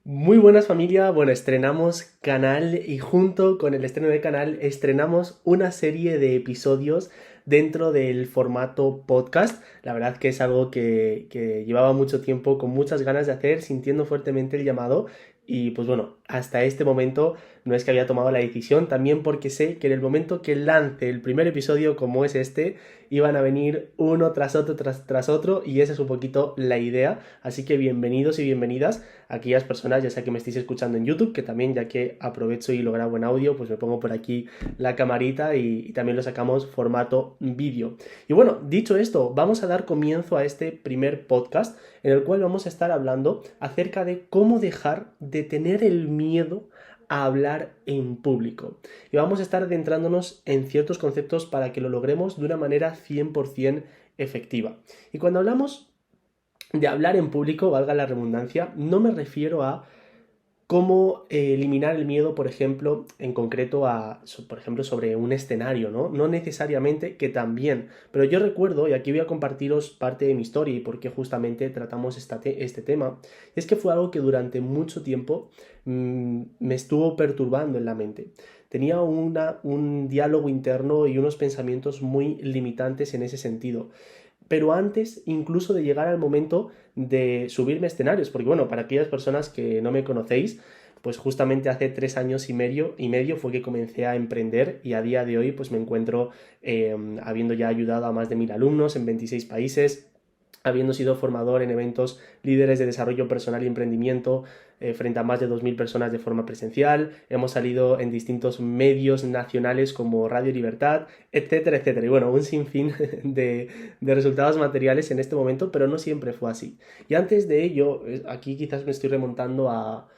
Muy buenas familia, bueno, estrenamos canal y junto con el estreno de canal estrenamos una serie de episodios dentro del formato podcast. La verdad que es algo que llevaba mucho tiempo con muchas ganas de hacer, sintiendo fuertemente el llamado y pues bueno, hasta este momento no es que había tomado la decisión, también porque sé que en el momento que lance el primer episodio como es este, iban a venir uno tras otro, tras otro y esa es un poquito la idea. Así que bienvenidos y bienvenidas a aquellas personas, ya sea que me estéis escuchando en YouTube, que también ya que aprovecho y lo grabo en audio, pues me pongo por aquí la camarita y también lo sacamos formato vídeo. Y bueno, dicho esto, vamos a dar comienzo a este primer podcast en el cual vamos a estar hablando acerca de cómo dejar de tener el miedo a hablar en público. Y vamos a estar adentrándonos en ciertos conceptos para que lo logremos de una manera 100% efectiva. Y cuando hablamos de hablar en público, valga la redundancia, no me refiero a cómo eliminar el miedo, por ejemplo, en concreto por ejemplo, sobre un escenario, ¿no? No necesariamente, que también, pero yo recuerdo, y aquí voy a compartiros parte de mi historia y por qué justamente tratamos este tema, es que fue algo que durante mucho tiempo me estuvo perturbando en la mente. Tenía un diálogo interno y unos pensamientos muy limitantes en ese sentido, pero antes incluso de llegar al momento de subirme a escenarios, porque bueno, para aquellas personas que no me conocéis, pues justamente hace 3 años y medio fue que comencé a emprender y a día de hoy pues me encuentro habiendo ya ayudado a más de 1000 alumnos en 26 países, habiendo sido formador en eventos líderes de desarrollo personal y emprendimiento frente a más de 2000 personas de forma presencial, hemos salido en distintos medios nacionales como Radio Libertad, etcétera, etcétera. Y bueno, un sinfín de resultados materiales en este momento, pero no siempre fue así. Y antes de ello, aquí quizás me estoy remontando a,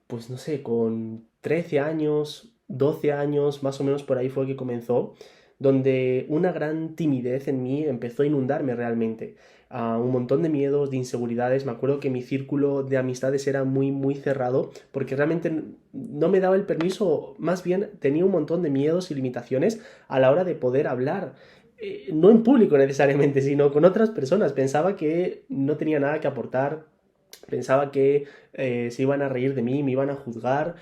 pues no sé, con 13 años, 12 años, más o menos por ahí fue que comenzó, donde una gran timidez en mí empezó a inundarme realmente. Un montón de miedos, de inseguridades. Me acuerdo que mi círculo de amistades era muy, muy cerrado porque realmente no me daba el permiso, más bien tenía un montón de miedos y limitaciones a la hora de poder hablar. No en público necesariamente, sino con otras personas. Pensaba que no tenía nada que aportar, pensaba que se iban a reír de mí, me iban a juzgar,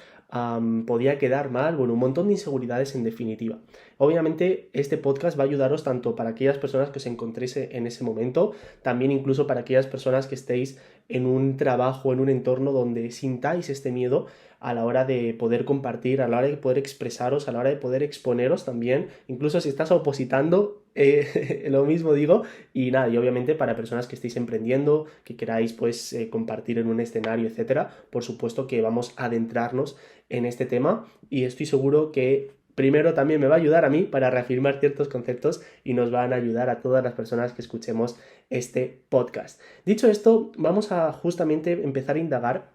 podía quedar mal, bueno, un montón de inseguridades en definitiva. Obviamente este podcast va a ayudaros tanto para aquellas personas que os encontréis en ese momento, también incluso para aquellas personas que estéis en un trabajo, en un entorno donde sintáis este miedo a la hora de poder compartir, a la hora de poder expresaros, a la hora de poder exponeros también, incluso si estás opositando, lo mismo digo, y nada, y obviamente para personas que estéis emprendiendo, que queráis pues compartir en un escenario, etcétera, por supuesto que vamos a adentrarnos en este tema y estoy seguro que primero también me va a ayudar a mí para reafirmar ciertos conceptos y nos van a ayudar a todas las personas que escuchemos este podcast. Dicho esto, vamos a justamente empezar a indagar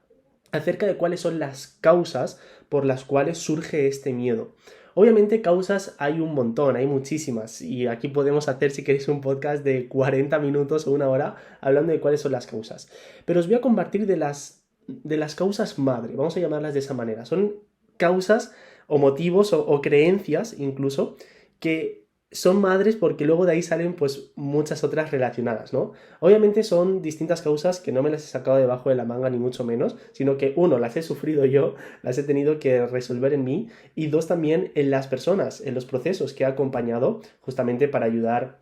acerca de cuáles son las causas por las cuales surge este miedo. Obviamente causas hay un montón, hay muchísimas y aquí podemos hacer si queréis un podcast de 40 minutos o una hora hablando de cuáles son las causas. Pero os voy a compartir de las causas madre, vamos a llamarlas de esa manera. Son causas o motivos o creencias incluso que son madres porque luego de ahí salen pues muchas otras relacionadas, ¿no? Obviamente son distintas causas que no me las he sacado debajo de la manga ni mucho menos, sino que uno, las he sufrido yo, las he tenido que resolver en mí y dos, también en las personas, en los procesos que he acompañado justamente para ayudar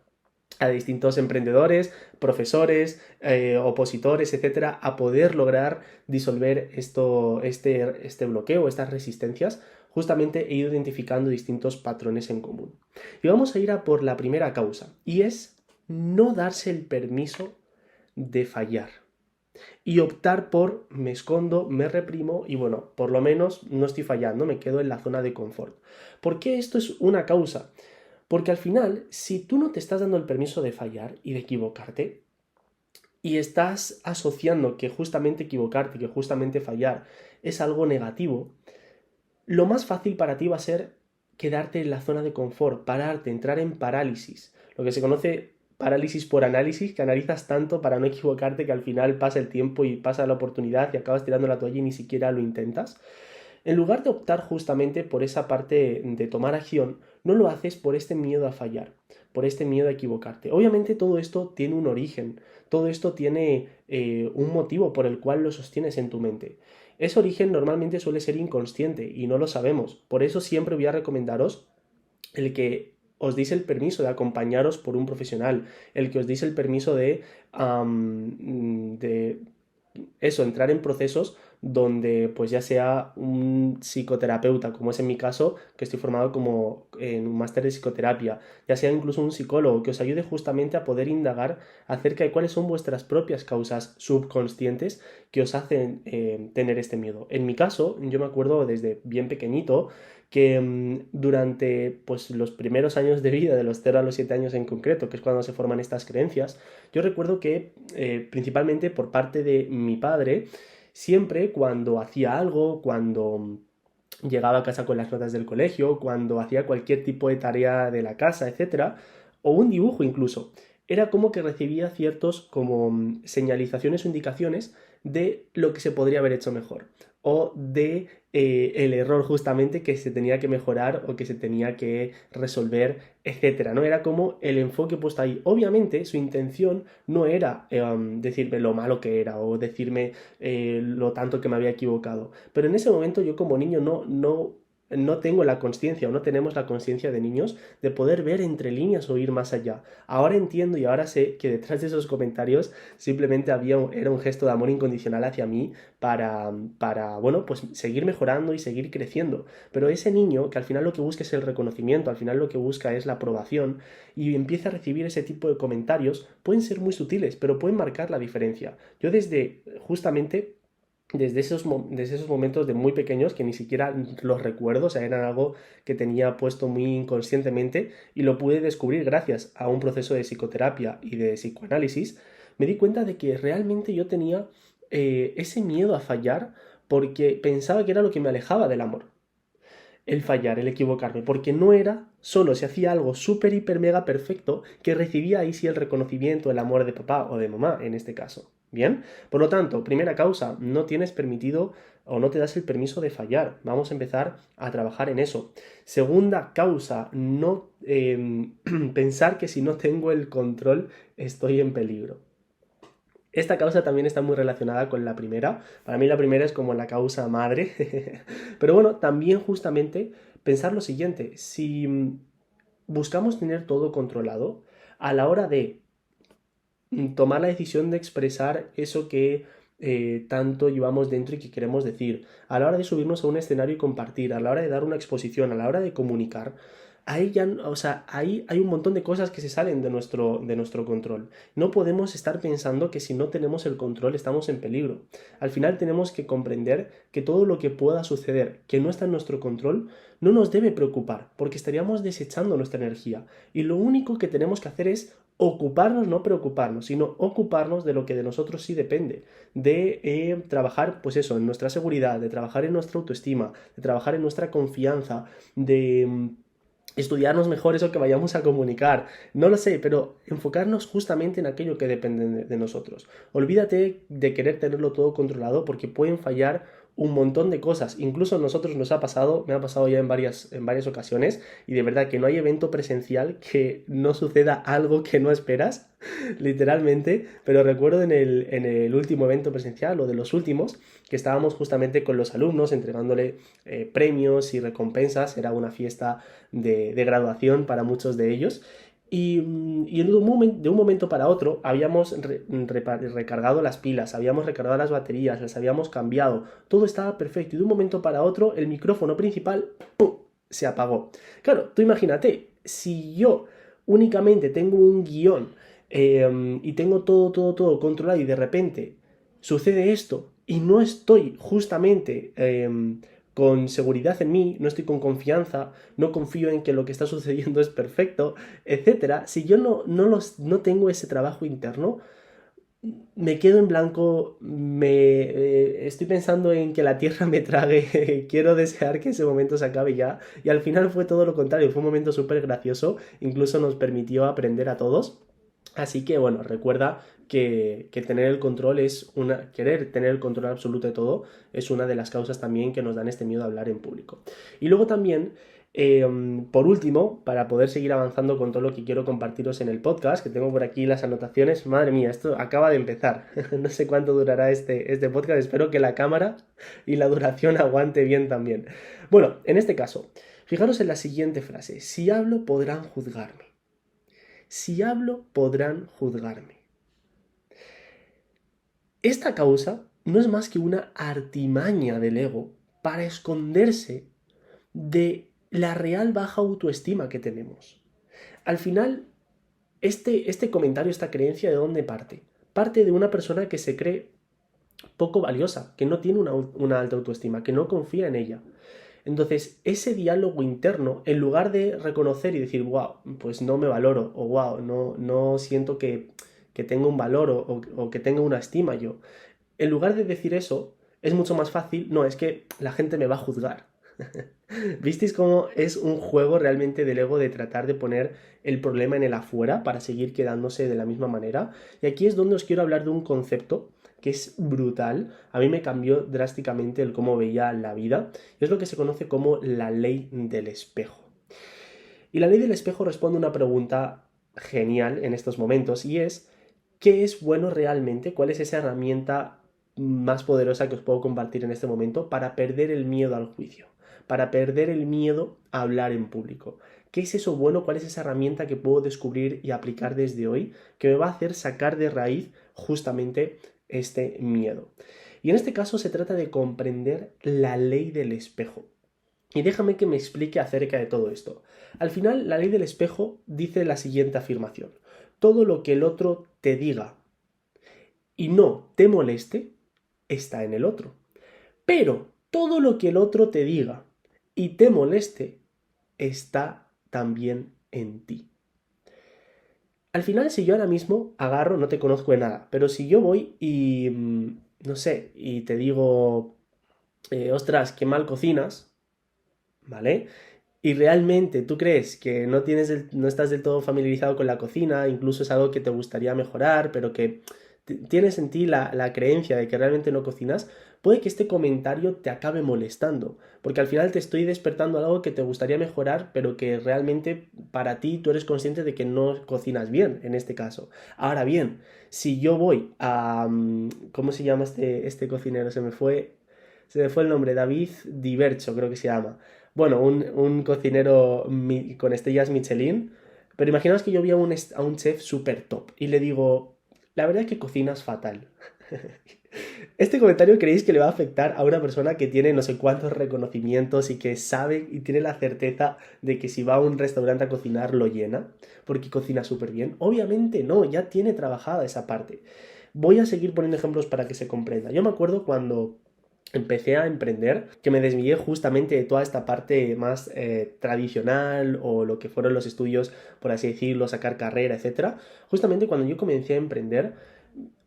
a distintos emprendedores, profesores, opositores, etcétera, a poder lograr disolver este bloqueo, estas resistencias. Justamente he ido identificando distintos patrones en común. Y vamos a ir a por la primera causa, y es no darse el permiso de fallar y optar por me escondo, me reprimo y bueno, por lo menos no estoy fallando, me quedo en la zona de confort. ¿Por qué esto es una causa? Porque al final, si tú no te estás dando el permiso de fallar y de equivocarte, y estás asociando que justamente equivocarte, que justamente fallar es algo negativo, lo más fácil para ti va a ser quedarte en la zona de confort, pararte, entrar en parálisis, lo que se conoce parálisis por análisis, que analizas tanto para no equivocarte que al final pasa el tiempo y pasa la oportunidad y acabas tirando la toalla y ni siquiera lo intentas. En lugar de optar justamente por esa parte de tomar acción, no lo haces por este miedo a fallar. por este miedo a equivocarte. Obviamente todo esto tiene un origen, todo esto tiene un motivo por el cual lo sostienes en tu mente. Ese origen normalmente suele ser inconsciente y no lo sabemos. Por eso siempre voy a recomendaros el que os deis el permiso de acompañaros por un profesional, el que os deis el permiso de eso, entrar en procesos donde pues ya sea un psicoterapeuta, como es en mi caso, que estoy formado como en un máster de psicoterapia, ya sea incluso un psicólogo que os ayude justamente a poder indagar acerca de cuáles son vuestras propias causas subconscientes que os hacen tener este miedo. En mi caso, yo me acuerdo desde bien pequeñito que durante pues, los primeros años de vida, de los 0 a los 7 años en concreto, que es cuando se forman estas creencias, yo recuerdo que principalmente por parte de mi padre, siempre cuando hacía algo, cuando llegaba a casa con las notas del colegio, cuando hacía cualquier tipo de tarea de la casa, etcétera, o un dibujo incluso, era como que recibía ciertos como señalizaciones o indicaciones de lo que se podría haber hecho mejor o de el error justamente que se tenía que mejorar o que se tenía que resolver, etcétera, ¿no? Era como el enfoque puesto ahí. Obviamente su intención no era decirme lo malo que era o decirme lo tanto que me había equivocado, pero en ese momento yo como niño no tengo la consciencia o no tenemos la consciencia de niños de poder ver entre líneas o ir más allá. Ahora entiendo y ahora sé que detrás de esos comentarios simplemente era un gesto de amor incondicional hacia mí bueno, pues seguir mejorando y seguir creciendo. Pero ese niño que al final lo que busca es el reconocimiento, al final lo que busca es la aprobación y empieza a recibir ese tipo de comentarios, pueden ser muy sutiles, pero pueden marcar la diferencia. Yo justamente desde esos momentos de muy pequeños que ni siquiera los recuerdo, o sea, eran algo que tenía puesto muy inconscientemente y lo pude descubrir gracias a un proceso de psicoterapia y de psicoanálisis, me di cuenta de que realmente yo tenía ese miedo a fallar porque pensaba que era lo que me alejaba del amor. El fallar, el equivocarme, porque no era solo si hacía algo súper, hiper, mega perfecto que recibía ahí sí el reconocimiento, el amor de papá o de mamá en este caso. Bien, por lo tanto, primera causa, no tienes permitido o no te das el permiso de fallar. Vamos a empezar a trabajar en eso. Segunda causa, no pensar que si no tengo el control estoy en peligro. Esta causa también está muy relacionada con la primera. Para mí la primera es como la causa madre. Pero bueno, también justamente pensar lo siguiente. Si buscamos tener todo controlado, a la hora de tomar la decisión de expresar eso que tanto llevamos dentro y que queremos decir, a la hora de subirnos a un escenario y compartir, a la hora de dar una exposición, a la hora de comunicar, ahí ya, o sea, ahí hay un montón de cosas que se salen de nuestro control. No podemos estar pensando que si no tenemos el control estamos en peligro. Al final tenemos que comprender que todo lo que pueda suceder que no está en nuestro control no nos debe preocupar, porque estaríamos desechando nuestra energía. Y lo único que tenemos que hacer es ocuparnos, no preocuparnos, sino ocuparnos de lo que de nosotros sí depende, de trabajar, pues eso, en nuestra seguridad, de trabajar en nuestra autoestima, de trabajar en nuestra confianza, de estudiarnos mejor eso que vayamos a comunicar, no lo sé, pero enfocarnos justamente en aquello que depende de nosotros. Olvídate de querer tenerlo todo controlado porque pueden fallar un montón de cosas. Incluso a nosotros nos ha pasado, me ha pasado ya en varias ocasiones, y de verdad que no hay evento presencial que no suceda algo que no esperas, literalmente, pero recuerdo en el último evento presencial, o de los últimos, que estábamos justamente con los alumnos entregándole premios y recompensas, era una fiesta de graduación para muchos de ellos. Y de un momento para otro habíamos recargado las pilas, habíamos recargado las baterías, las habíamos cambiado, todo estaba perfecto y de un momento para otro el micrófono principal ¡pum!, se apagó. Claro, tú imagínate, si yo únicamente tengo un guión y tengo todo controlado y de repente sucede esto y no estoy justamente con seguridad en mí, no estoy con confianza, no confío en que lo que está sucediendo es perfecto, etcétera. Si yo no tengo ese trabajo interno, me quedo en blanco, estoy pensando en que la tierra me trague, quiero desear que ese momento se acabe ya, y al final fue todo lo contrario, fue un momento súper gracioso, incluso nos permitió aprender a todos. Así que bueno, recuerda que tener el control querer tener el control absoluto de todo es una de las causas también que nos dan este miedo a hablar en público. Y luego también Por último, para poder seguir avanzando con todo lo que quiero compartiros en el podcast, que tengo por aquí las anotaciones, madre mía, esto acaba de empezar. No sé cuánto durará este podcast, espero que la cámara y la duración aguante bien también. Bueno, en este caso, fijaros en la siguiente frase: si hablo podrán juzgarme. Si hablo podrán juzgarme. Esta causa no es más que una artimaña del ego para esconderse de la real baja autoestima que tenemos. Al final, este comentario, esta creencia, ¿de dónde parte? Parte de una persona que se cree poco valiosa, que no tiene una alta autoestima, que no confía en ella. Entonces, ese diálogo interno, en lugar de reconocer y decir, wow, pues no me valoro, o wow, no siento que tenga un valor o que tenga una estima yo, en lugar de decir eso, es mucho más fácil, no, es que la gente me va a juzgar. ¿Visteis cómo es un juego realmente del ego de tratar de poner el problema en el afuera para seguir quedándose de la misma manera? Y aquí es donde os quiero hablar de un concepto que es brutal. A mí me cambió drásticamente el cómo veía la vida. Y es lo que se conoce como la ley del espejo. Y la ley del espejo responde a una pregunta genial en estos momentos, y es: ¿qué es bueno realmente? ¿Cuál es esa herramienta más poderosa que os puedo compartir en este momento para perder el miedo al juicio? Para perder el miedo a hablar en público. ¿Qué es eso bueno? ¿Cuál es esa herramienta que puedo descubrir y aplicar desde hoy que me va a hacer sacar de raíz justamente este miedo? Y en este caso se trata de comprender la ley del espejo. Y déjame que me explique acerca de todo esto. Al final, la ley del espejo dice la siguiente afirmación: todo lo que el otro te diga y no te moleste está en el otro. Pero todo lo que el otro te diga y te moleste está también en ti. Al final, si yo ahora mismo agarro, no te conozco de nada, pero si yo voy y, no sé, y te digo, ostras, qué mal cocinas, ¿vale? Y realmente tú crees que no estás del todo familiarizado con la cocina, incluso es algo que te gustaría mejorar, pero que tienes en ti la creencia de que realmente no cocinas, puede que este comentario te acabe molestando, porque al final te estoy despertando algo que te gustaría mejorar, pero que realmente para ti tú eres consciente de que no cocinas bien, en este caso. Ahora bien, si yo voy a... ¿Cómo se llama este cocinero? Se me fue el nombre, David Divercho creo que se llama. Bueno, un cocinero con estrellas Michelin, pero imaginaos que yo vi a un chef súper top y le digo, la verdad es que cocinas fatal. ¿Este comentario creéis que le va a afectar a una persona que tiene no sé cuántos reconocimientos y que sabe y tiene la certeza de que si va a un restaurante a cocinar lo llena porque cocina súper bien? Obviamente no, ya tiene trabajada esa parte. Voy a seguir poniendo ejemplos para que se comprenda. Yo me acuerdo cuando empecé a emprender, que me desvié justamente de toda esta parte más tradicional o lo que fueron los estudios, por así decirlo, sacar carrera, etcétera. Justamente cuando yo comencé a emprender,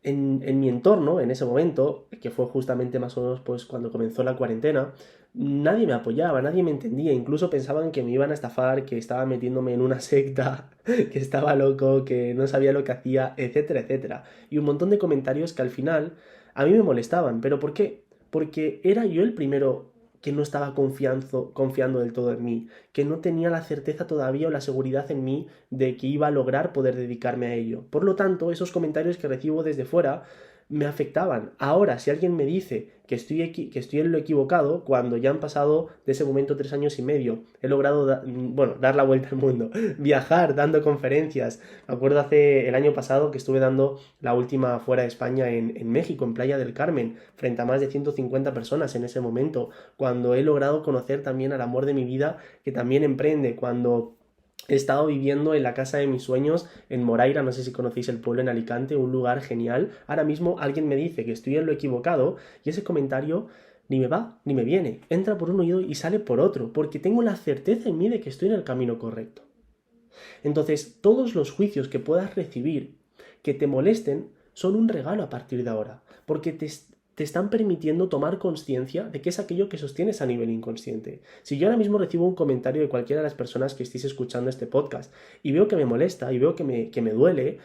en mi entorno, en ese momento, que fue justamente más o menos pues cuando comenzó la cuarentena, nadie me apoyaba, nadie me entendía, incluso pensaban que me iban a estafar, que estaba metiéndome en una secta, que estaba loco, que no sabía lo que hacía, etcétera, etcétera. Y un montón de comentarios que al final a mí me molestaban. ¿Pero por qué? Porque era yo el primero que no estaba confiando del todo en mí, que no tenía la certeza todavía o la seguridad en mí de que iba a lograr poder dedicarme a ello. Por lo tanto, esos comentarios que recibo desde fuera me afectaban. Ahora, si alguien me dice que estoy en lo equivocado, cuando ya han pasado de ese momento 3 años y medio, he logrado, dar la vuelta al mundo, viajar, dando conferencias. Me acuerdo el año pasado que estuve dando la última fuera de España en México, en Playa del Carmen, frente a más de 150 personas en ese momento, cuando he logrado conocer también al amor de mi vida, que también emprende, cuando he estado viviendo en la casa de mis sueños en Moraira, no sé si conocéis el pueblo, en Alicante, un lugar genial. Ahora mismo alguien me dice que estoy en lo equivocado y ese comentario ni me va ni me viene. Entra por un oído y sale por otro, porque tengo la certeza en mí de que estoy en el camino correcto. Entonces, todos los juicios que puedas recibir que te molesten son un regalo a partir de ahora, porque te están permitiendo tomar conciencia de qué es aquello que sostienes a nivel inconsciente. Si yo ahora mismo recibo un comentario de cualquiera de las personas que estéis escuchando este podcast y veo que me molesta y veo que me duele,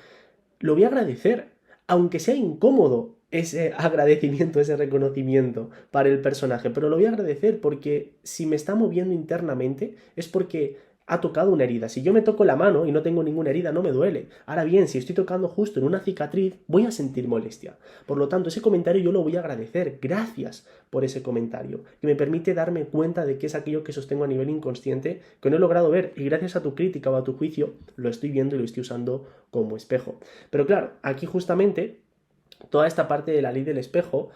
lo voy a agradecer, aunque sea incómodo, ese agradecimiento, ese reconocimiento para el personaje, pero lo voy a agradecer porque si me está moviendo internamente es porque ha tocado una herida. Si yo me toco la mano y no tengo ninguna herida, no me duele. Ahora bien, si estoy tocando justo en una cicatriz, voy a sentir molestia. Por lo tanto, ese comentario yo lo voy a agradecer. Gracias por ese comentario, que me permite darme cuenta de qué es aquello que sostengo a nivel inconsciente que no he logrado ver, y gracias a tu crítica o a tu juicio lo estoy viendo y lo estoy usando como espejo. Pero claro, aquí justamente toda esta parte de la ley del espejo,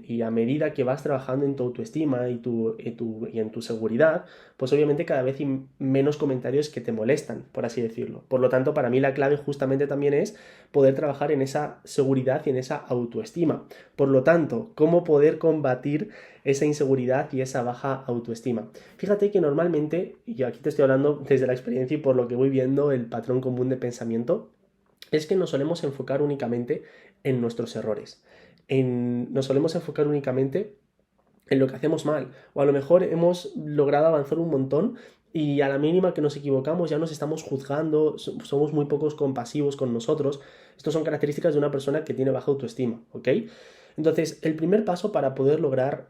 y a medida que vas trabajando en tu autoestima y en tu seguridad, pues obviamente cada vez hay menos comentarios que te molestan, por así decirlo. Por lo tanto, para mí la clave justamente también es poder trabajar en esa seguridad y en esa autoestima. Por lo tanto, ¿cómo poder combatir esa inseguridad y esa baja autoestima? Fíjate que normalmente, y aquí te estoy hablando desde la experiencia y por lo que voy viendo el patrón común de pensamiento, es que nos solemos enfocar únicamente en nuestros errores. Nos solemos enfocar únicamente en lo que hacemos mal. O a lo mejor hemos logrado avanzar un montón y a la mínima que nos equivocamos ya nos estamos juzgando, somos muy pocos compasivos con nosotros. Estas son características de una persona que tiene baja autoestima, ¿ok? Entonces, el primer paso para poder lograr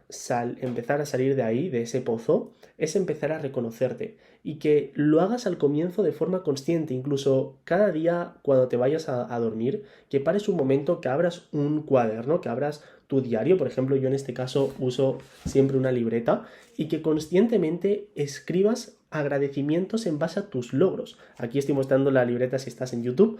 empezar a salir de ahí, de ese pozo, es empezar a reconocerte y que lo hagas al comienzo de forma consciente, incluso cada día cuando te vayas a dormir, que pares un momento, que abras un cuaderno, que abras tu diario, por ejemplo, yo en este caso uso siempre una libreta, y que conscientemente escribas agradecimientos en base a tus logros. Aquí estoy mostrando la libreta si estás en YouTube,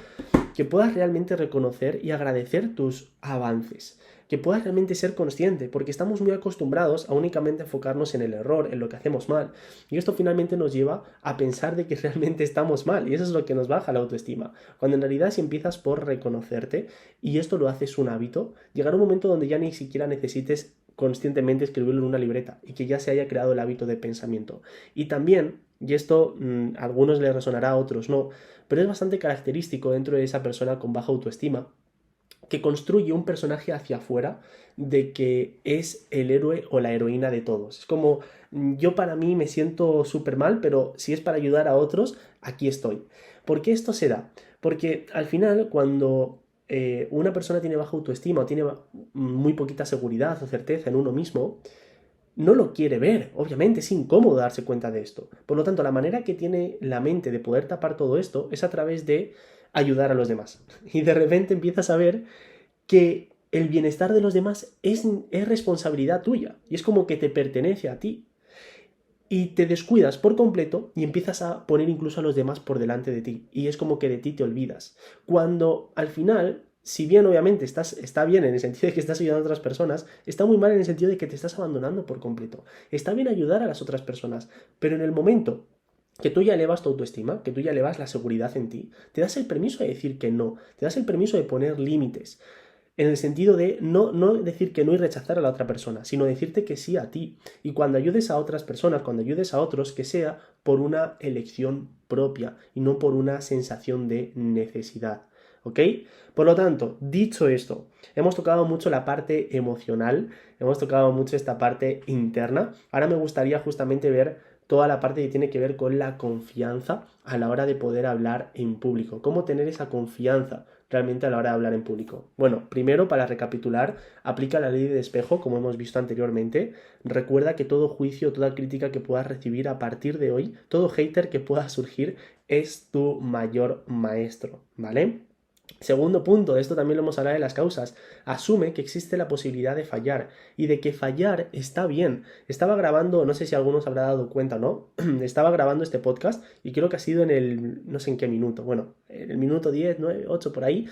que puedas realmente reconocer y agradecer tus avances, que puedas realmente ser consciente, porque estamos muy acostumbrados a únicamente enfocarnos en el error, en lo que hacemos mal, y esto finalmente nos lleva a pensar de que realmente estamos mal, y eso es lo que nos baja la autoestima, cuando en realidad si empiezas por reconocerte, y esto lo haces un hábito, llegará un momento donde ya ni siquiera necesites conscientemente escribirlo en una libreta, y que ya se haya creado el hábito de pensamiento. Y también, y esto a algunos les resonará, a otros no, pero es bastante característico dentro de esa persona con baja autoestima, que construye un personaje hacia afuera de que es el héroe o la heroína de todos. Es como, yo para mí me siento súper mal, pero si es para ayudar a otros, aquí estoy. ¿Por qué esto se da? Porque al final, cuando una persona tiene baja autoestima o tiene muy poquita seguridad o certeza en uno mismo, no lo quiere ver, obviamente es incómodo darse cuenta de esto. Por lo tanto, la manera que tiene la mente de poder tapar todo esto es a través de ayudar a los demás. Y de repente empiezas a ver que el bienestar de los demás es responsabilidad tuya y es como que te pertenece a ti. Y te descuidas por completo y empiezas a poner incluso a los demás por delante de ti. Y es como que de ti te olvidas. Cuando al final, si bien obviamente está bien en el sentido de que estás ayudando a otras personas, está muy mal en el sentido de que te estás abandonando por completo. Está bien ayudar a las otras personas, pero en el momento que tú ya elevas tu autoestima, que tú ya elevas la seguridad en ti, te das el permiso de decir que no, te das el permiso de poner límites, en el sentido de no decir que no y rechazar a la otra persona, sino decirte que sí a ti. Y cuando ayudes a otras personas, cuando ayudes a otros, que sea por una elección propia y no por una sensación de necesidad. ¿Ok? Por lo tanto, dicho esto, hemos tocado mucho la parte emocional, hemos tocado mucho esta parte interna. Ahora me gustaría justamente ver toda la parte que tiene que ver con la confianza a la hora de poder hablar en público. Cómo tener esa confianza realmente a la hora de hablar en público. Bueno, primero, para recapitular, aplica la ley de espejo, como hemos visto anteriormente. Recuerda que todo juicio, toda crítica que puedas recibir a partir de hoy, todo hater que pueda surgir, es tu mayor maestro, ¿vale? Segundo punto, de esto también lo hemos hablado de las causas. Asume que existe la posibilidad de fallar y de que fallar está bien. Estaba grabando, no sé si algunos habrá dado cuenta o no, estaba grabando este podcast y creo que ha sido en el, no sé en qué minuto, bueno, en el minuto 10, 9, 8 por ahí.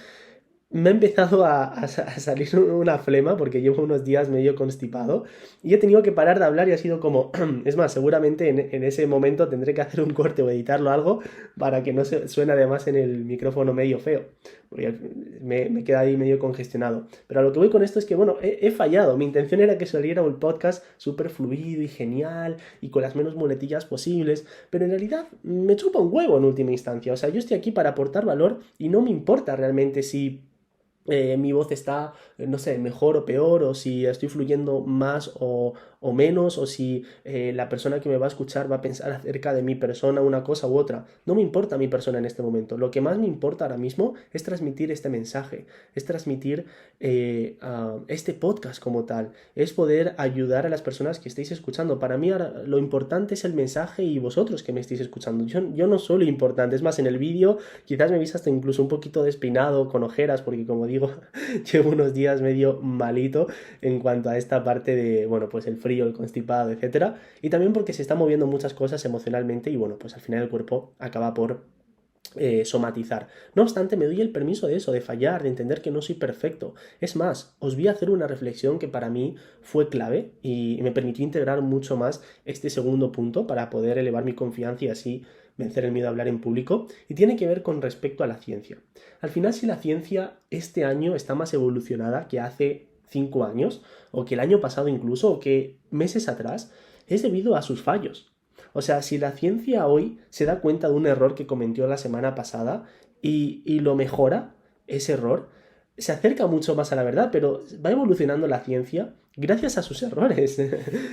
Me ha empezado a salir una flema porque llevo unos días medio constipado y he tenido que parar de hablar y ha sido como, es más, seguramente en ese momento tendré que hacer un corte o editarlo algo para que no se suene además en el micrófono medio feo, porque me queda ahí medio congestionado. Pero a lo que voy con esto es que, bueno, he fallado. Mi intención era que saliera un podcast súper fluido y genial y con las menos muletillas posibles, pero en realidad me chupa un huevo en última instancia. O sea, yo estoy aquí para aportar valor y no me importa realmente si mi voz está, no sé, mejor o peor, o si estoy fluyendo más o menos, o si la persona que me va a escuchar va a pensar acerca de mi persona una cosa u otra. No me importa mi persona en este momento. Lo que más me importa ahora mismo es transmitir este mensaje, es transmitir este podcast como tal, es poder ayudar a las personas que estéis escuchando. Para mí ahora lo importante es el mensaje y vosotros que me estéis escuchando. Yo no soy lo importante, es más, en el vídeo quizás me veis hasta incluso un poquito despeinado, con ojeras, porque como digo, llevo unos días medio malito en cuanto a esta parte de, bueno, pues el frío, el constipado, etcétera. Y también porque se están moviendo muchas cosas emocionalmente y bueno, pues al final el cuerpo acaba por somatizar. No obstante, me doy el permiso de eso, de fallar, de entender que no soy perfecto. Es más, os voy a hacer una reflexión que para mí fue clave y me permitió integrar mucho más este segundo punto para poder elevar mi confianza y así vencer el miedo a hablar en público, y tiene que ver con respecto a la ciencia. Al final, si la ciencia este año está más evolucionada que hace 5 años, o que el año pasado incluso, o que meses atrás, es debido a sus fallos. O sea, si la ciencia hoy se da cuenta de un error que cometió la semana pasada y lo mejora, ese error, se acerca mucho más a la verdad, pero va evolucionando la ciencia gracias a sus errores.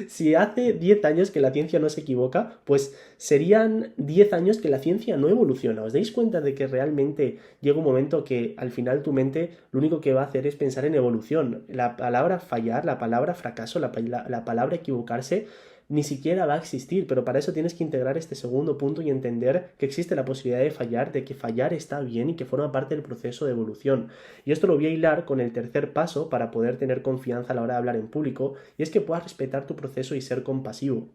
Si hace 10 años que la ciencia no se equivoca, pues serían 10 años que la ciencia no evoluciona. ¿Os dais cuenta de que realmente llega un momento que al final tu mente lo único que va a hacer es pensar en evolución? La palabra fallar, la palabra fracaso, la palabra equivocarse ni siquiera va a existir, pero para eso tienes que integrar este segundo punto y entender que existe la posibilidad de fallar, de que fallar está bien y que forma parte del proceso de evolución. Y esto lo voy a hilar con el tercer paso para poder tener confianza a la hora de hablar en público, y es que puedas respetar tu proceso y ser compasivo.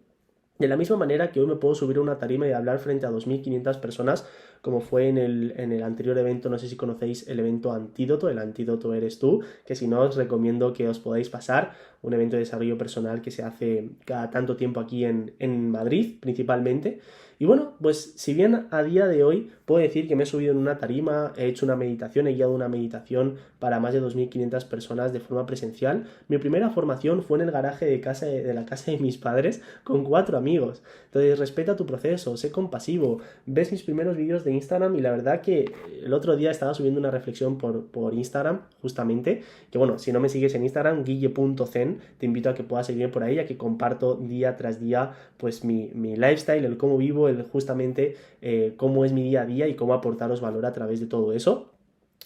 De la misma manera que hoy me puedo subir a una tarima y hablar frente a 2.500 personas, como fue en el anterior evento, no sé si conocéis el evento Antídoto, el Antídoto eres tú, que si no os recomiendo que os podáis pasar, un evento de desarrollo personal que se hace cada tanto tiempo aquí en Madrid principalmente. Y bueno, pues si bien a día de hoy puedo decir que me he subido en una tarima, he hecho una meditación, he guiado una meditación para más de 2.500 personas de forma presencial, mi primera formación fue en el garaje de la casa de mis padres con 4 amigos. Entonces respeta tu proceso, sé compasivo, ves mis primeros vídeos de Instagram y la verdad que el otro día estaba subiendo una reflexión por Instagram justamente, que bueno, si no me sigues en Instagram, guille.zen, te invito a que puedas seguirme por ahí, ya que comparto día tras día pues mi lifestyle, el cómo vivo, el justamente cómo es mi día a día y cómo aportaros valor a través de todo eso.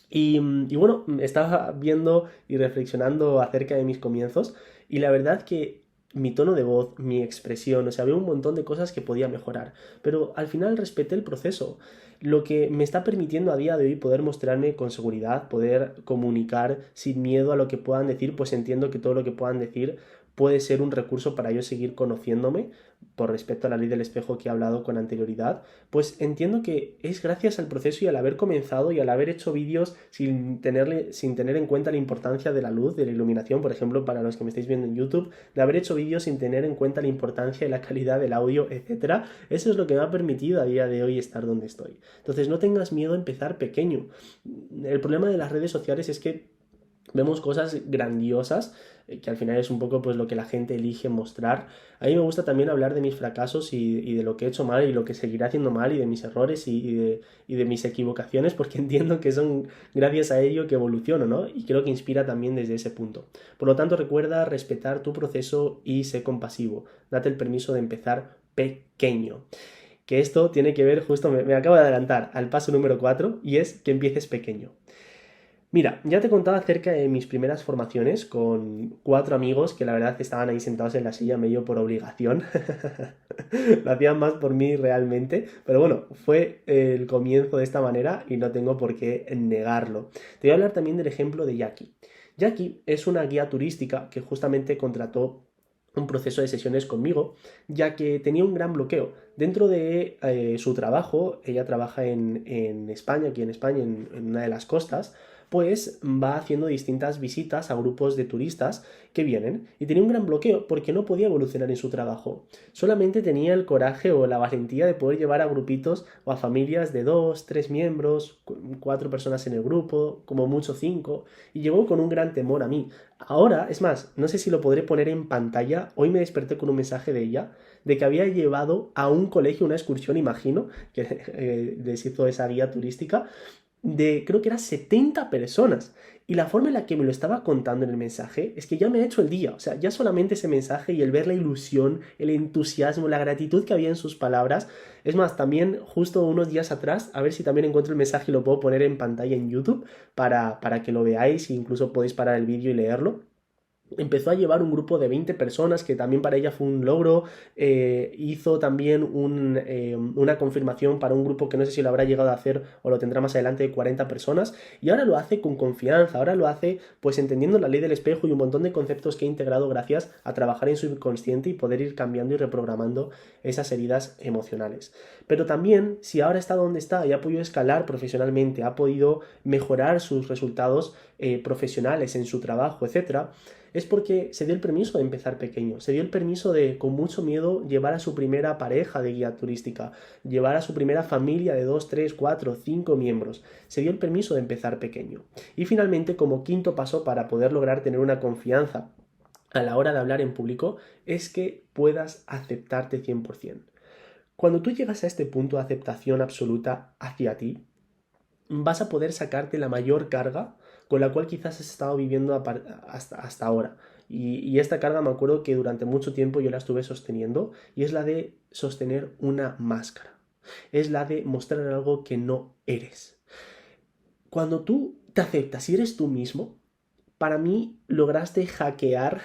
Y bueno, estaba viendo y reflexionando acerca de mis comienzos y la verdad que mi tono de voz, mi expresión, o sea, había un montón de cosas que podía mejorar, pero al final respeté el proceso, lo que me está permitiendo a día de hoy poder mostrarme con seguridad, poder comunicar sin miedo a lo que puedan decir, pues entiendo que todo lo que puedan decir puede ser un recurso para yo seguir conociéndome, por respecto a la ley del espejo que he hablado con anterioridad, pues entiendo que es gracias al proceso y al haber comenzado y al haber hecho vídeos sin tener en cuenta la importancia de la luz, de la iluminación, por ejemplo, para los que me estáis viendo en YouTube, de haber hecho vídeos sin tener en cuenta la importancia y la calidad del audio, etcétera. Eso es lo que me ha permitido a día de hoy estar donde estoy. Entonces no tengas miedo a empezar pequeño. El problema de las redes sociales es que vemos cosas grandiosas, que al final es un poco pues lo que la gente elige mostrar. A mí me gusta también hablar de mis fracasos y de lo que he hecho mal y lo que seguiré haciendo mal y de mis errores y de mis equivocaciones, porque entiendo que son gracias a ello que evoluciono, ¿no? Y creo que inspira también desde ese punto. Por lo tanto, recuerda respetar tu proceso y sé compasivo. Date el permiso de empezar pequeño. Que esto tiene que ver, justo me acabo de adelantar al paso número 4 y es que empieces pequeño. Mira, ya te contaba acerca de mis primeras formaciones con 4 amigos que la verdad estaban ahí sentados en la silla medio por obligación. Lo hacían más por mí realmente, pero bueno, fue el comienzo de esta manera y no tengo por qué negarlo. Te voy a hablar también del ejemplo de Jackie. Jackie es una guía turística que justamente contrató un proceso de sesiones conmigo, ya que tenía un gran bloqueo. Dentro de su trabajo, ella trabaja en España, aquí en España, en una de las costas, pues va haciendo distintas visitas a grupos de turistas que vienen y tenía un gran bloqueo porque no podía evolucionar en su trabajo. Solamente tenía el coraje o la valentía de poder llevar a grupitos o a familias de 2, 3 miembros, 4 personas en el grupo, como mucho 5, y llegó con un gran temor a mí. Ahora, es más, no sé si lo podré poner en pantalla, hoy me desperté con un mensaje de ella, de que había llevado a un colegio una excursión, imagino, que les hizo esa guía turística, de, creo que era 70 personas. Y la forma en la que me lo estaba contando en el mensaje es que ya me ha hecho el día. O sea, ya solamente ese mensaje y el ver la ilusión, el entusiasmo, la gratitud que había en sus palabras. Es más, también justo unos días atrás, a ver si también encuentro el mensaje y lo puedo poner en pantalla en YouTube para que lo veáis e incluso podéis parar el vídeo y leerlo. Empezó a llevar un grupo de 20 personas, que también para ella fue un logro. Hizo también una confirmación para un grupo que no sé si lo habrá llegado a hacer o lo tendrá más adelante, de 40 personas. Y ahora lo hace con confianza, ahora lo hace pues entendiendo la ley del espejo y un montón de conceptos que he integrado gracias a trabajar en su inconsciente y poder ir cambiando y reprogramando esas heridas emocionales. Pero también, si ahora está donde está y ha podido escalar profesionalmente, ha podido mejorar sus resultados profesionales en su trabajo, etcétera, es porque se dio el permiso de empezar pequeño, se dio el permiso de, con mucho miedo, llevar a su primera pareja de guía turística, llevar a su primera familia de 2, 3, 4, 5 miembros. Se dio el permiso de empezar pequeño. Y finalmente, como quinto paso para poder lograr tener una confianza a la hora de hablar en público, es que puedas aceptarte 100%. Cuando tú llegas a este punto de aceptación absoluta hacia ti, vas a poder sacarte la mayor carga con la cual quizás has estado viviendo hasta ahora. Y esta carga me acuerdo que durante mucho tiempo yo la estuve sosteniendo, y es la de sostener una máscara. Es la de mostrar algo que no eres. Cuando tú te aceptas y eres tú mismo, para mí lograste hackear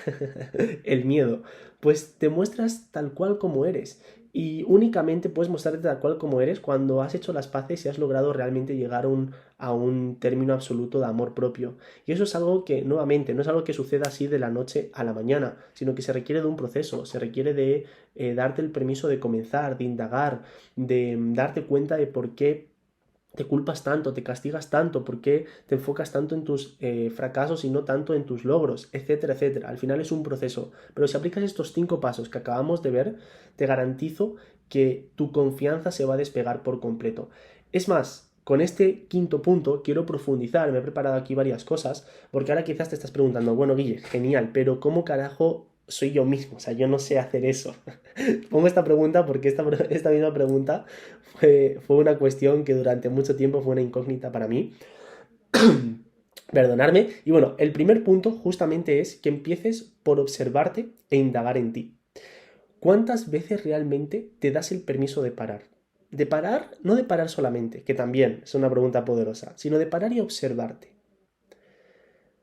el miedo, pues te muestras tal cual como eres. Y únicamente puedes mostrarte tal cual como eres cuando has hecho las paces y has logrado realmente llegar a un término absoluto de amor propio. Y eso es algo que, nuevamente, no es algo que suceda así de la noche a la mañana, sino que se requiere de un proceso, se requiere de darte el permiso de comenzar, de indagar, de darte cuenta de por qué te culpas tanto, te castigas tanto, por qué te enfocas tanto en tus fracasos y no tanto en tus logros, etcétera, etcétera. Al final es un proceso, pero si aplicas estos 5 pasos que acabamos de ver, te garantizo que tu confianza se va a despegar por completo. Es más, con este quinto punto quiero profundizar, me he preparado aquí varias cosas, porque ahora quizás te estás preguntando, bueno, Guille, genial, pero ¿cómo carajo soy yo mismo? O sea, yo no sé hacer eso. Pongo esta pregunta porque esta misma pregunta fue una cuestión que durante mucho tiempo fue una incógnita para mí. Perdonarme. Y bueno, el primer punto justamente es que empieces por observarte e indagar en ti. ¿Cuántas veces realmente te das el permiso de parar? De parar, no de parar solamente, que también es una pregunta poderosa, sino de parar y observarte.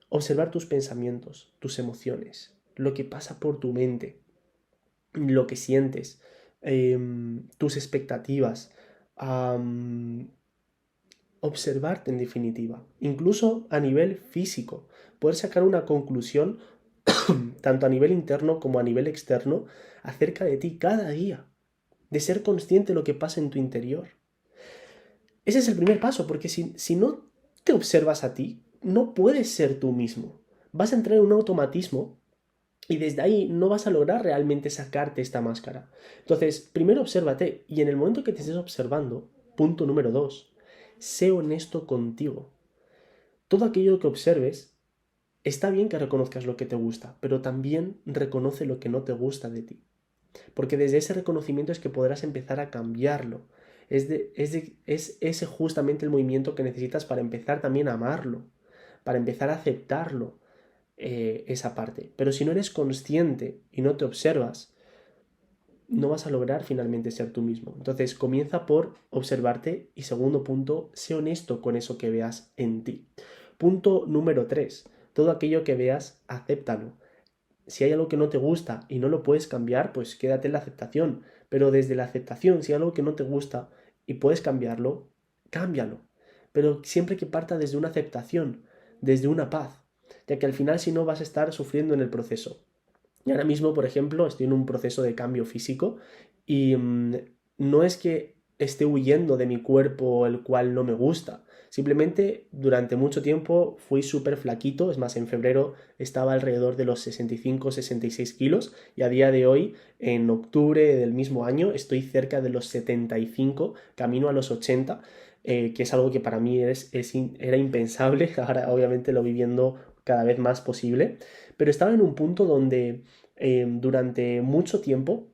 Observar tus pensamientos, tus emociones, lo que pasa por tu mente, lo que sientes, tus expectativas, observarte en definitiva, incluso a nivel físico, poder sacar una conclusión tanto a nivel interno como a nivel externo acerca de ti cada día, de ser consciente de lo que pasa en tu interior. Ese es el primer paso, porque si no te observas a ti, no puedes ser tú mismo. Vas a entrar en un automatismo y desde ahí no vas a lograr realmente sacarte esta máscara. Entonces, primero obsérvate, y en el momento que te estés observando, punto número 2, sé honesto contigo. Todo aquello que observes, está bien que reconozcas lo que te gusta, pero también reconoce lo que no te gusta de ti. Porque desde ese reconocimiento es que podrás empezar a cambiarlo. Es ese justamente el movimiento que necesitas para empezar también a amarlo, para empezar a aceptarlo, esa parte. Pero si no eres consciente y no te observas, no vas a lograr finalmente ser tú mismo. Entonces comienza por observarte y segundo punto, sé honesto con eso que veas en ti. Punto número 3, todo aquello que veas, acéptalo. Si hay algo que no te gusta y no lo puedes cambiar, pues quédate en la aceptación. Pero desde la aceptación, si hay algo que no te gusta y puedes cambiarlo, cámbialo. Pero siempre que parta desde una aceptación, desde una paz, ya que al final si no vas a estar sufriendo en el proceso. Y ahora mismo, por ejemplo, estoy en un proceso de cambio físico y no es que esté huyendo de mi cuerpo el cual no me gusta. Simplemente durante mucho tiempo fui súper flaquito, es más, en febrero estaba alrededor de los 65-66 kilos y a día de hoy, en octubre del mismo año, estoy cerca de los 75, camino a los 80, que es algo que para mí era impensable, ahora obviamente lo viviendo cada vez más posible, pero estaba en un punto donde durante mucho tiempo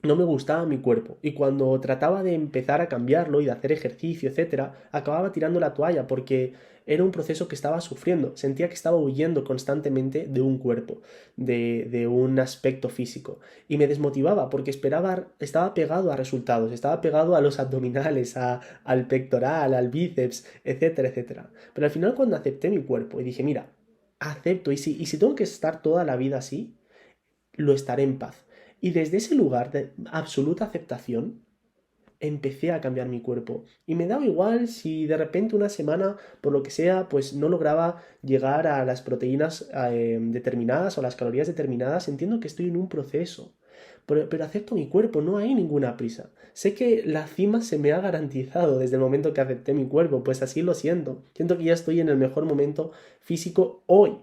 no me gustaba mi cuerpo y cuando trataba de empezar a cambiarlo y de hacer ejercicio, etcétera, acababa tirando la toalla porque era un proceso que estaba sufriendo, sentía que estaba huyendo constantemente de un cuerpo, de un aspecto físico y me desmotivaba porque estaba pegado a resultados, estaba pegado a los abdominales, al pectoral, al bíceps, etcétera, etcétera. Pero al final cuando acepté mi cuerpo y dije, mira, acepto y si tengo que estar toda la vida así, lo estaré en paz. Y desde ese lugar de absoluta aceptación, empecé a cambiar mi cuerpo. Y me daba igual si de repente una semana, por lo que sea, pues no lograba llegar a las proteínas determinadas o las calorías determinadas. Entiendo que estoy en un proceso. Pero acepto mi cuerpo, no hay ninguna prisa. Sé que la cima se me ha garantizado desde el momento que acepté mi cuerpo, pues así lo siento. Siento que ya estoy en el mejor momento físico hoy,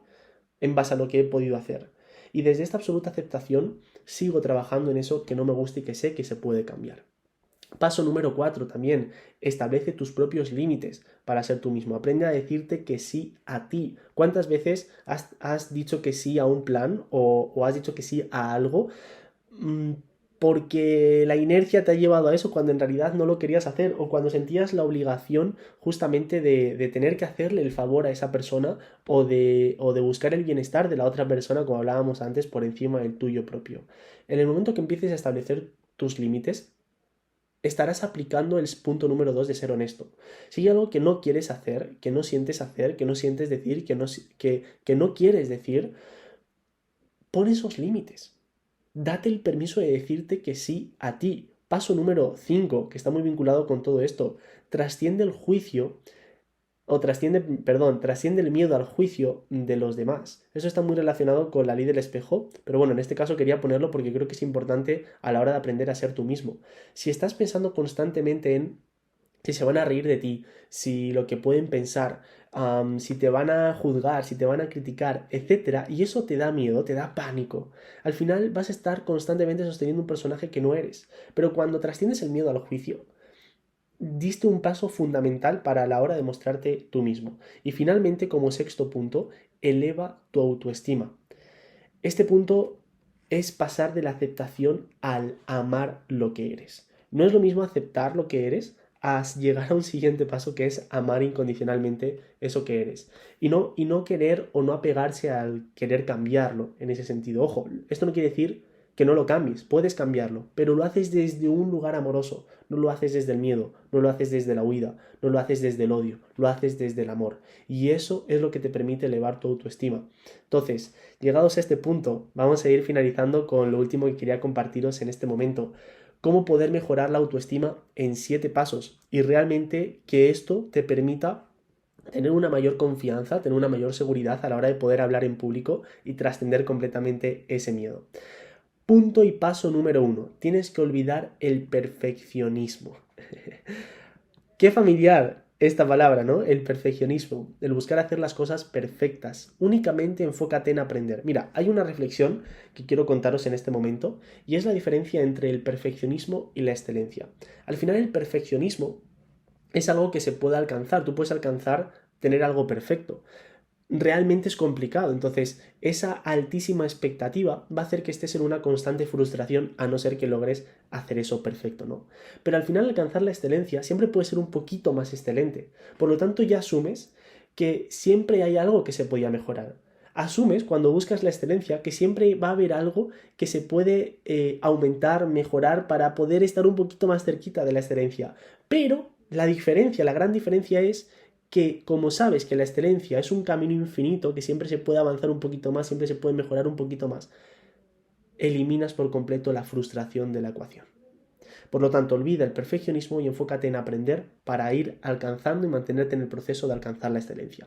en base a lo que he podido hacer. Y desde esta absoluta aceptación sigo trabajando en eso que no me gusta y que sé que se puede cambiar. Paso número 4 también, establece tus propios límites para ser tú mismo. Aprende a decirte que sí a ti. ¿Cuántas veces has dicho que sí a un plan o has dicho que sí a algo mm, porque la inercia te ha llevado a eso cuando en realidad no lo querías hacer o cuando sentías la obligación justamente de tener que hacerle el favor a esa persona o de buscar el bienestar de la otra persona, como hablábamos antes, por encima del tuyo propio? En el momento que empieces a establecer tus límites, estarás aplicando el punto número 2 de ser honesto. Si hay algo que no quieres hacer, que no sientes hacer, que no sientes decir, que no quieres decir, pon esos límites. Date el permiso de decirte que sí a ti. Paso número 5, que está muy vinculado con todo esto. Trasciende el juicio trasciende el miedo al juicio de los demás. Eso está muy relacionado con la ley del espejo, pero bueno, en este caso quería ponerlo porque creo que es importante a la hora de aprender a ser tú mismo. Si estás pensando constantemente en si se van a reír de ti, si lo que pueden pensar, si te van a juzgar, si te van a criticar, etcétera, y eso te da miedo, te da pánico, al final vas a estar constantemente sosteniendo un personaje que no eres. Pero cuando trasciendes el miedo al juicio, diste un paso fundamental para la hora de mostrarte tú mismo. Y finalmente, como sexto punto, eleva tu autoestima. Este punto es pasar de la aceptación al amar lo que eres. No es lo mismo aceptar lo que eres a llegar a un siguiente paso que es amar incondicionalmente eso que eres. Y no querer o no apegarse al querer cambiarlo en ese sentido. Ojo, esto no quiere decir que no lo cambies, puedes cambiarlo, pero lo haces desde un lugar amoroso, no lo haces desde el miedo, no lo haces desde la huida, no lo haces desde el odio, lo haces desde el amor. Y eso es lo que te permite elevar tu autoestima. Entonces, llegados a este punto, vamos a ir finalizando con lo último que quería compartiros en este momento. Cómo poder mejorar la autoestima en 7 pasos y realmente que esto te permita tener una mayor confianza, tener una mayor seguridad a la hora de poder hablar en público y trascender completamente ese miedo. Punto y paso número 1. Tienes que olvidar el perfeccionismo. Qué familiar esta palabra, ¿no? El perfeccionismo, el buscar hacer las cosas perfectas. Únicamente enfócate en aprender. Mira, hay una reflexión que quiero contaros en este momento y es la diferencia entre el perfeccionismo y la excelencia. Al final el perfeccionismo es algo que se puede alcanzar. Tú puedes alcanzar tener algo perfecto. Realmente es complicado. Entonces, esa altísima expectativa va a hacer que estés en una constante frustración a no ser que logres hacer eso perfecto, ¿no? Pero al final alcanzar la excelencia siempre puede ser un poquito más excelente. Por lo tanto, ya asumes que siempre hay algo que se podía mejorar. Asumes cuando buscas la excelencia que siempre va a haber algo que se puede aumentar, mejorar para poder estar un poquito más cerquita de la excelencia. Pero la diferencia, la gran diferencia es que como sabes que la excelencia es un camino infinito, que siempre se puede avanzar un poquito más, siempre se puede mejorar un poquito más, eliminas por completo la frustración de la ecuación. Por lo tanto, olvida el perfeccionismo y enfócate en aprender para ir alcanzando y mantenerte en el proceso de alcanzar la excelencia.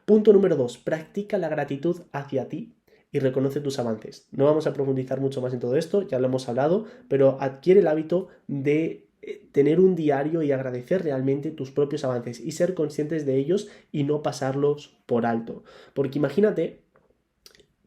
Punto número 2. Practica la gratitud hacia ti y reconoce tus avances. No vamos a profundizar mucho más en todo esto, ya lo hemos hablado, pero adquiere el hábito de tener un diario y agradecer realmente tus propios avances y ser conscientes de ellos y no pasarlos por alto. Porque imagínate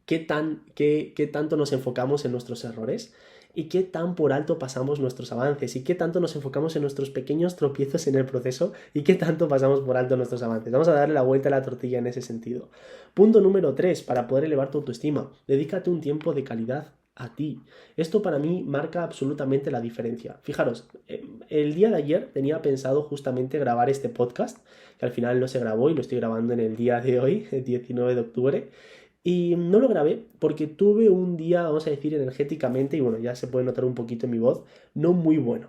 qué tanto nos enfocamos en nuestros errores y qué tan por alto pasamos nuestros avances y qué tanto nos enfocamos en nuestros pequeños tropiezos en el proceso y qué tanto pasamos por alto nuestros avances. Vamos a darle la vuelta a la tortilla en ese sentido. Punto número 3, para poder elevar tu autoestima. Dedícate un tiempo de calidad a ti. Esto para mí marca absolutamente la diferencia. Fijaros, el día de ayer tenía pensado justamente grabar este podcast, que al final no se grabó y lo estoy grabando en el día de hoy, el 19 de octubre. Y no lo grabé porque tuve un día, vamos a decir, energéticamente, y bueno, ya se puede notar un poquito en mi voz, no muy bueno.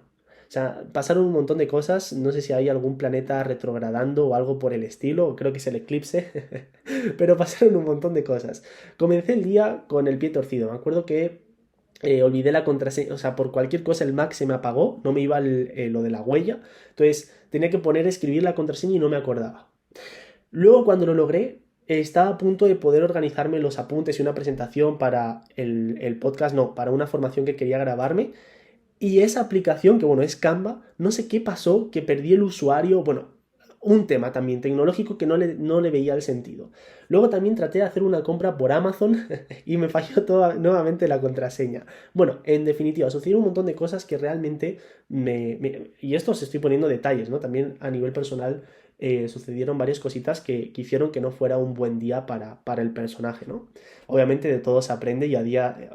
O sea, pasaron un montón de cosas, no sé si hay algún planeta retrogradando o algo por el estilo, creo que es el eclipse, pero pasaron un montón de cosas. Comencé el día con el pie torcido, me acuerdo que olvidé la contraseña, o sea, por cualquier cosa el Mac se me apagó, no me iba lo de la huella, entonces tenía que escribir la contraseña y no me acordaba. Luego cuando lo logré, estaba a punto de poder organizarme los apuntes y una presentación para el podcast, no, para una formación que quería grabarme. Y esa aplicación, que bueno, es Canva, no sé qué pasó, que perdí el usuario, bueno, un tema también tecnológico que no le veía el sentido. Luego también traté de hacer una compra por Amazon y me falló nuevamente la contraseña. Bueno, en definitiva, sucedieron un montón de cosas que realmente y esto os estoy poniendo detalles, ¿no? También a nivel personal sucedieron varias cositas que hicieron que no fuera un buen día para el personaje, ¿no? Obviamente de todo se aprende y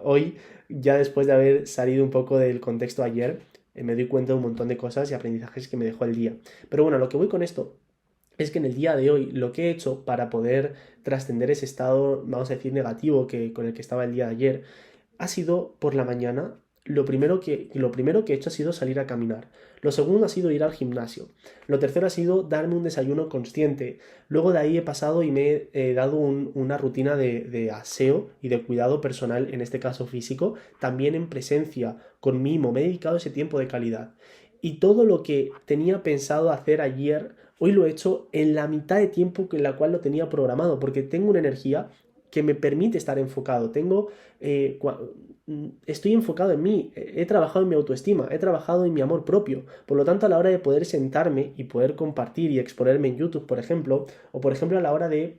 hoy, ya después de haber salido un poco del contexto ayer, me doy cuenta de un montón de cosas y aprendizajes que me dejó el día. Pero bueno, lo que voy con esto es que en el día de hoy lo que he hecho para poder trascender ese estado, vamos a decir, negativo con el que estaba el día de ayer, ha sido por la mañana. Lo primero que he hecho ha sido salir a caminar. Lo segundo ha sido ir al gimnasio. Lo tercero ha sido darme un desayuno consciente. Luego de ahí he pasado y me he dado una rutina de aseo y de cuidado personal, en este caso físico, también en presencia, con mimo. Me he dedicado ese tiempo de calidad. Y todo lo que tenía pensado hacer ayer, hoy lo he hecho en la mitad de tiempo en la cual lo tenía programado, porque tengo una energía que me permite estar enfocado. Estoy enfocado en mí, he trabajado en mi autoestima, he trabajado en mi amor propio. Por lo tanto, a la hora de poder sentarme y poder compartir y exponerme en YouTube, por ejemplo, o por ejemplo a la hora de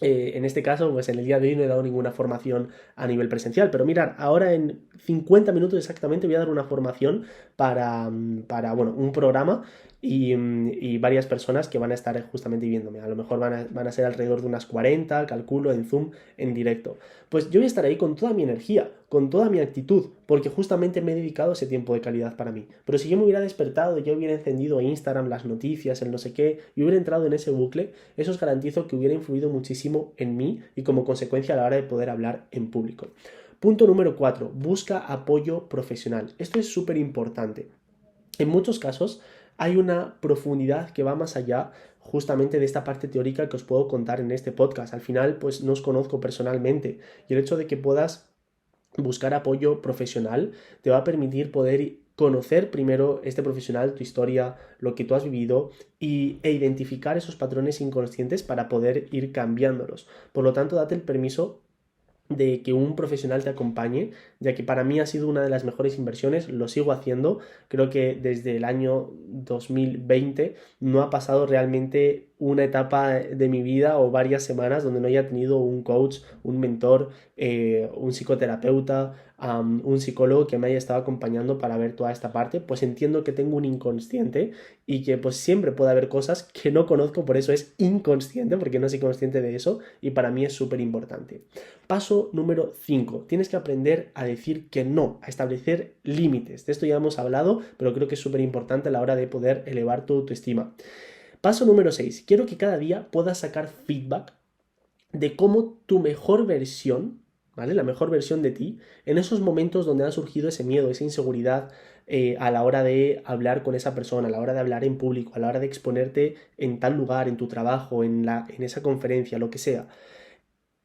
en este caso, pues en el día de hoy no he dado ninguna formación a nivel presencial, pero mirad, ahora en 50 minutos exactamente voy a dar una formación para bueno, un programa y varias personas que van a estar justamente viéndome. A lo mejor van a ser alrededor de unas 40, calculo, en Zoom, en directo. Pues yo voy a estar ahí con toda mi energía, con toda mi actitud, porque justamente me he dedicado ese tiempo de calidad para mí. Pero si yo me hubiera despertado, yo hubiera encendido Instagram, las noticias, el no sé qué, y hubiera entrado en ese bucle, eso os garantizo que hubiera influido muchísimo en mí y como consecuencia a la hora de poder hablar en público. Punto número 4. Busca apoyo profesional. Esto es súper importante. En muchos casos hay una profundidad que va más allá justamente de esta parte teórica que os puedo contar en este podcast. Al final, pues no os conozco personalmente y el hecho de que puedas buscar apoyo profesional te va a permitir poder conocer primero este profesional, tu historia, lo que tú has vivido e identificar esos patrones inconscientes para poder ir cambiándolos. Por lo tanto, date el permiso de que un profesional te acompañe, ya que para mí ha sido una de las mejores inversiones, lo sigo haciendo, creo que desde el año 2020 no ha pasado realmente una etapa de mi vida o varias semanas donde no haya tenido un coach, un mentor, un psicoterapeuta, un psicólogo que me haya estado acompañando para ver toda esta parte, pues entiendo que tengo un inconsciente y que pues siempre puede haber cosas que no conozco, por eso es inconsciente, porque no soy consciente de eso y para mí es súper importante. Paso número 5. Tienes que aprender a decir que no, a establecer límites. De esto ya hemos hablado, pero creo que es súper importante a la hora de poder elevar tu autoestima. Paso número 6. Quiero que cada día puedas sacar feedback de cómo tu mejor versión, ¿vale? La mejor versión de ti, en esos momentos donde ha surgido ese miedo, esa inseguridad a la hora de hablar con esa persona, a la hora de hablar en público, a la hora de exponerte en tal lugar, en tu trabajo, en esa conferencia, lo que sea.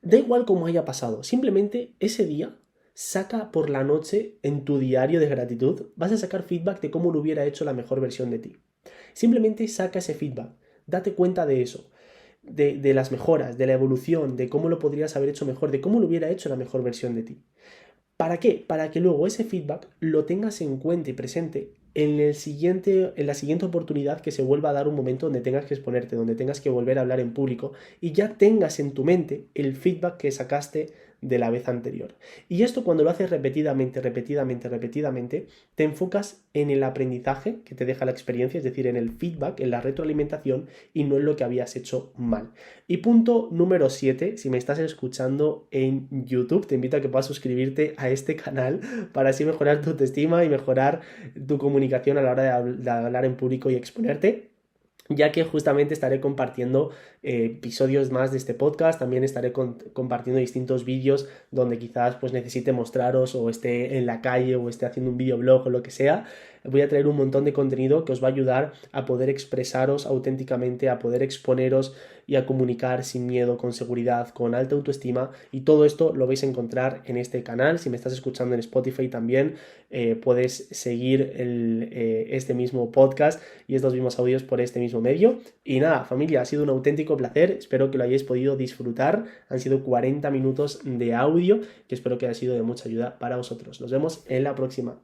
Da igual cómo haya pasado, simplemente ese día saca por la noche en tu diario de gratitud, vas a sacar feedback de cómo lo hubiera hecho la mejor versión de ti. Simplemente saca ese feedback, date cuenta de eso, de las mejoras, de la evolución, de cómo lo podrías haber hecho mejor, de cómo lo hubiera hecho la mejor versión de ti. ¿Para qué? Para que luego ese feedback lo tengas en cuenta y presente en la siguiente oportunidad que se vuelva a dar un momento donde tengas que exponerte, donde tengas que volver a hablar en público y ya tengas en tu mente el feedback que sacaste de la vez anterior. Y esto cuando lo haces repetidamente, te enfocas en el aprendizaje que te deja la experiencia, es decir, en el feedback, en la retroalimentación y no en lo que habías hecho mal. Y punto número 7, si me estás escuchando en YouTube, te invito a que puedas suscribirte a este canal para así mejorar tu autoestima y mejorar tu comunicación a la hora de hablar en público y exponerte, ya que justamente estaré compartiendo episodios más de este podcast. También estaré compartiendo distintos vídeos donde quizás pues necesite mostraros o esté en la calle o esté haciendo un videoblog o lo que sea. Voy a traer un montón de contenido que os va a ayudar a poder expresaros auténticamente, a poder exponeros y a comunicar sin miedo, con seguridad, con alta autoestima, y todo esto lo vais a encontrar en este canal. Si me estás escuchando en Spotify también puedes seguir este mismo podcast y estos mismos audios por este mismo medio. Y nada, familia, ha sido un auténtico placer, espero que lo hayáis podido disfrutar. Han sido 40 minutos de audio que espero que haya sido de mucha ayuda para vosotros. Nos vemos en la próxima.